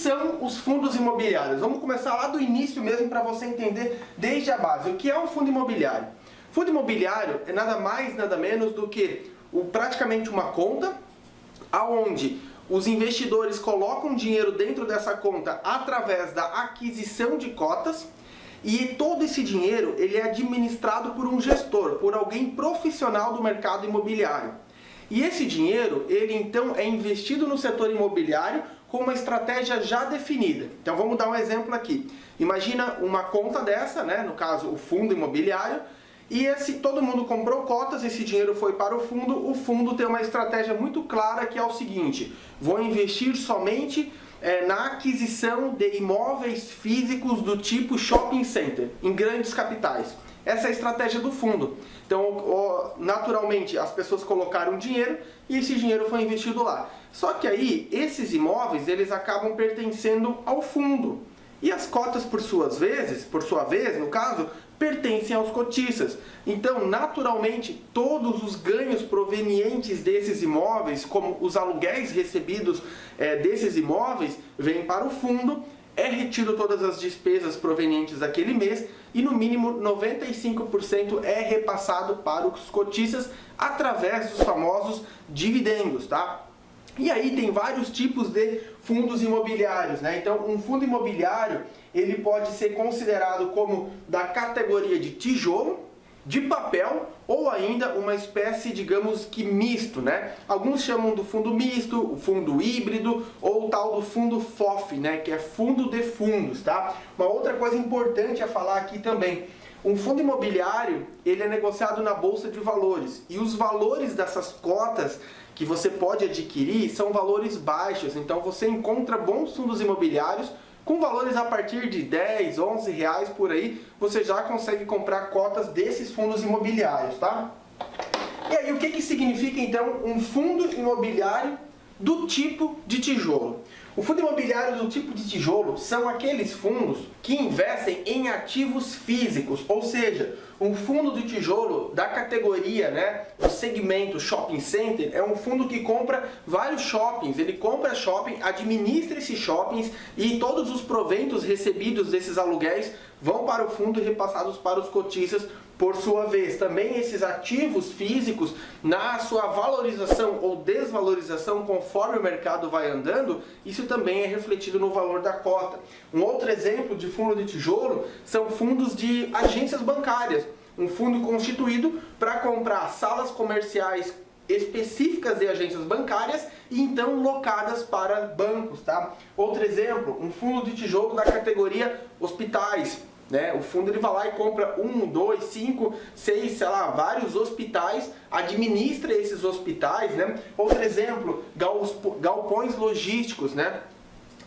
são os fundos imobiliários? Vamos começar lá do início mesmo para você entender desde a base. O que é um fundo imobiliário? Fundo imobiliário é nada mais, nada menos do que praticamente uma conta aonde os investidores colocam dinheiro dentro dessa conta através da aquisição de cotas e todo esse dinheiro ele é administrado por um gestor, por alguém profissional do mercado imobiliário. E esse dinheiro, ele então é investido no setor imobiliário com uma estratégia já definida. Então vamos dar um exemplo aqui. Imagina uma conta dessa, né, no caso o fundo imobiliário, e todo mundo comprou cotas, esse dinheiro foi para o fundo tem uma estratégia muito clara que é o seguinte: vou investir somente na aquisição de imóveis físicos do tipo shopping center, em grandes capitais. Essa é a estratégia do fundo. Então, naturalmente, as pessoas colocaram dinheiro e esse dinheiro foi investido lá. Só que aí, esses imóveis, eles acabam pertencendo ao fundo. E as cotas, por sua vez, no caso, pertencem aos cotistas. Então, naturalmente, todos os ganhos provenientes desses imóveis, como os aluguéis recebidos desses imóveis, vêm para o fundo, é retido todas as despesas provenientes daquele mês e no mínimo 95% é repassado para os cotistas através dos famosos dividendos, tá? E aí tem vários tipos de fundos imobiliários, né? Então, um fundo imobiliário, ele pode ser considerado como da categoria de tijolo, de papel ou ainda uma espécie, digamos que misto, né? Alguns chamam do fundo misto, o fundo híbrido ou o tal do fundo FOF, né? Que é fundo de fundos, tá? Uma outra coisa importante a falar aqui também. Um fundo imobiliário, ele é negociado na Bolsa de Valores e os valores dessas cotas que você pode adquirir são valores baixos, então você encontra bons fundos imobiliários com valores a partir de 10, 11 reais por aí, você já consegue comprar cotas desses fundos imobiliários, tá? E aí, o que significa então um fundo imobiliário do tipo de tijolo? O fundo imobiliário do tipo de tijolo são aqueles fundos que investem em ativos físicos, ou seja, um fundo de tijolo da categoria, né, do segmento shopping center é um fundo que compra vários shoppings, ele compra shopping, administra esses shoppings e todos os proventos recebidos desses aluguéis vão para o fundo e repassados para os cotistas por sua vez. Também esses ativos físicos, na sua valorização ou desvalorização conforme o mercado vai andando, isso também é refletido no valor da cota. Um outro exemplo de fundo de tijolo são fundos de agências bancárias. Um fundo constituído para comprar salas comerciais específicas de agências bancárias e então locadas para bancos, tá? Outro exemplo, um fundo de tijolo da categoria hospitais. Né? O fundo ele vai lá e compra 1, 2, 5, 6, sei lá, vários hospitais, administra esses hospitais, né? Outro exemplo, galpões logísticos, né?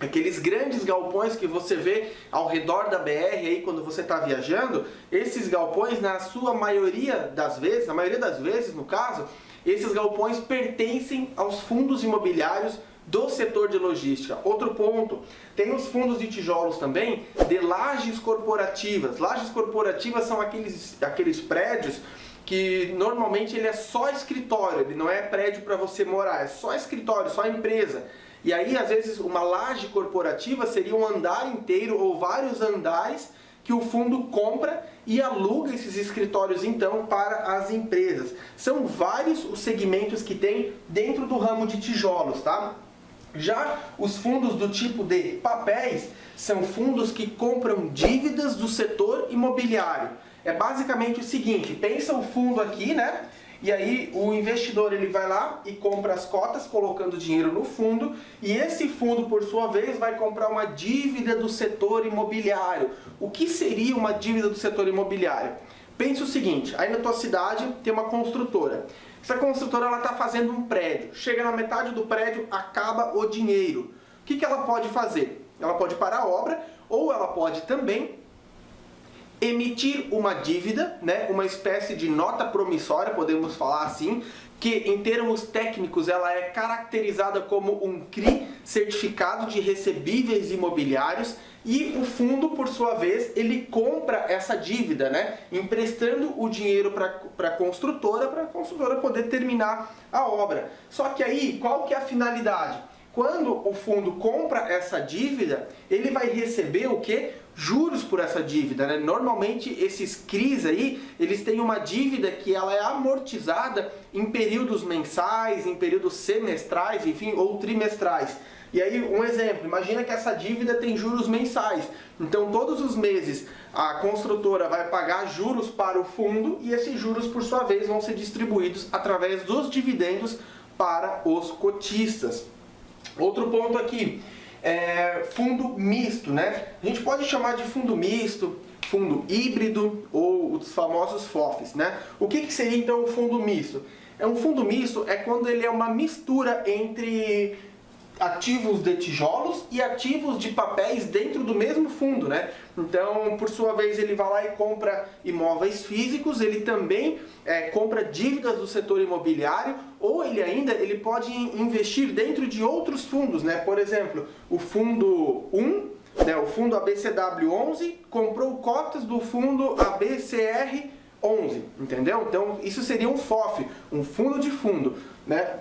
Aqueles grandes galpões que você vê ao redor da BR aí quando você está viajando, esses galpões, na sua maioria das vezes, na maioria das vezes no caso, esses galpões pertencem aos fundos imobiliários do setor de logística. Outro ponto, tem os fundos de tijolos também de lajes corporativas. Lajes corporativas são aqueles prédios que normalmente ele é só escritório, ele não é prédio para você morar, é só escritório, só empresa. E aí, às vezes, uma laje corporativa seria um andar inteiro ou vários andares que o fundo compra e aluga esses escritórios, então, para as empresas. São vários os segmentos que tem dentro do ramo de tijolos, tá? Já os fundos do tipo de papéis são fundos que compram dívidas do setor imobiliário. É basicamente o seguinte, pensa o fundo aqui, né? E aí o investidor ele vai lá e compra as cotas colocando dinheiro no fundo e esse fundo por sua vez vai comprar uma dívida do setor imobiliário. O que seria uma dívida do setor imobiliário? Pense o seguinte, aí na tua cidade tem uma construtora. Essa construtora está fazendo um prédio, chega na metade do prédio, acaba o dinheiro. O que ela pode fazer? Ela pode parar a obra ou ela pode também emitir uma dívida, né, uma espécie de nota promissória, podemos falar assim, que em termos técnicos ela é caracterizada como um CRI, Certificado de Recebíveis Imobiliários, e o fundo, por sua vez, ele compra essa dívida, né, emprestando o dinheiro para a construtora poder terminar a obra. Só que aí, qual que é a finalidade? quando o fundo compra essa dívida, ele vai receber o quê? Juros por essa dívida, né? Normalmente esses CRIs aí, eles têm uma dívida que ela é amortizada em períodos mensais, em períodos semestrais, enfim, ou trimestrais. E aí, um exemplo, imagina que essa dívida tem juros mensais. Então, todos os meses, a construtora vai pagar juros para o fundo e esses juros, por sua vez, vão ser distribuídos através dos dividendos para os cotistas. Outro ponto aqui, fundo misto, né? A gente pode chamar de fundo misto, fundo híbrido ou os famosos FOFs, né? O que seria então o fundo misto? Um fundo misto é quando ele é uma mistura entre ativos de tijolos e ativos de papéis dentro do mesmo fundo, né? Então, por sua vez, ele vai lá e compra imóveis físicos, ele também compra dívidas do setor imobiliário, ou ele pode investir dentro de outros fundos, né? Por exemplo, o fundo 1, né, o fundo ABCW11, comprou cotas do fundo ABCR11, entendeu? Então, isso seria um FOF, um fundo de fundo, né?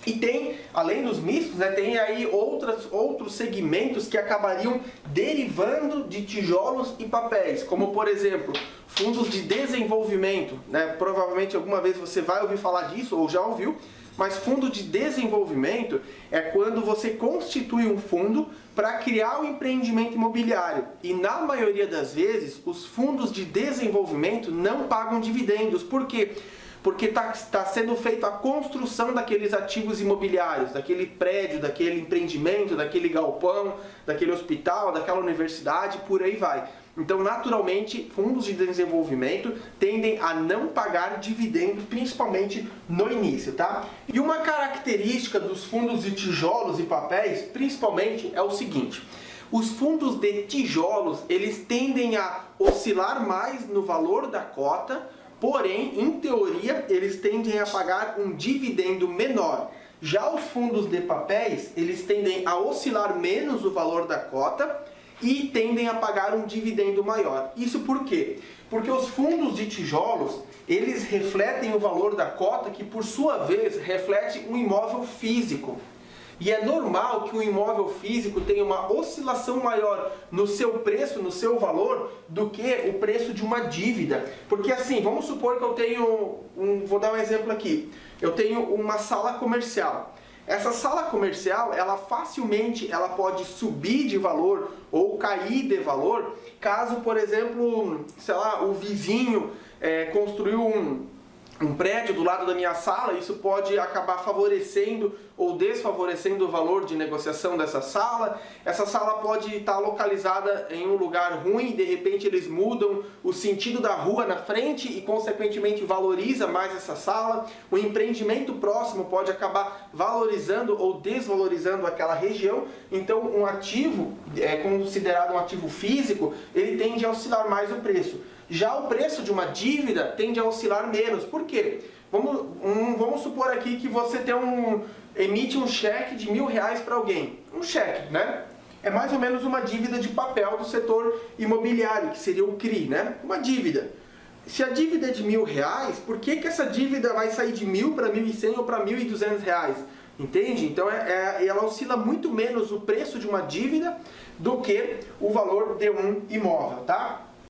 E tem, além dos mistos, né, tem aí outros segmentos que acabariam derivando de tijolos e papéis, como por exemplo, fundos de desenvolvimento, né? Provavelmente alguma vez você vai ouvir falar disso, ou já ouviu, mas fundo de desenvolvimento é quando você constitui um fundo para criar um empreendimento imobiliário. E na maioria das vezes, os fundos de desenvolvimento não pagam dividendos. Por quê? Porque está sendo feita a construção daqueles ativos imobiliários, daquele prédio, daquele empreendimento, daquele galpão, daquele hospital, daquela universidade, por aí vai. Então, naturalmente, fundos de desenvolvimento tendem a não pagar dividendo, principalmente no início, tá? E uma característica dos fundos de tijolos e papéis, principalmente, é o seguinte: os fundos de tijolos, eles tendem a oscilar mais no valor da cota, porém, em teoria, eles tendem a pagar um dividendo menor. Já os fundos de papéis, eles tendem a oscilar menos o valor da cota e tendem a pagar um dividendo maior. Isso por quê? Porque os fundos de tijolos, eles refletem o valor da cota, que por sua vez reflete um imóvel físico. E é normal que o imóvel físico tenha uma oscilação maior no seu preço, no seu valor, do que o preço de uma dívida. Porque assim, vamos supor que eu tenho, vou dar um exemplo aqui, eu tenho uma sala comercial. Essa sala comercial, ela facilmente pode subir de valor ou cair de valor, caso, por exemplo, sei lá, o vizinho construiu um prédio do lado da minha sala, isso pode acabar favorecendo ou desfavorecendo o valor de negociação dessa sala. Essa sala pode estar localizada em um lugar ruim, de repente eles mudam o sentido da rua na frente e consequentemente valoriza mais essa sala. O empreendimento próximo pode acabar valorizando ou desvalorizando aquela região. Então um ativo, considerado um ativo físico, ele tende a oscilar mais o preço. Já o preço de uma dívida tende a oscilar menos. Por quê? Vamos supor aqui que você emite um cheque de R$1.000 para alguém. Um cheque, né? É mais ou menos uma dívida de papel do setor imobiliário, que seria o CRI, né? Uma dívida. Se a dívida é de R$1.000, por que essa dívida vai sair de R$1.000 para R$1.100 ou para R$1.200? Entende? Então ela oscila muito menos o preço de uma dívida do que o valor de um imóvel, tá?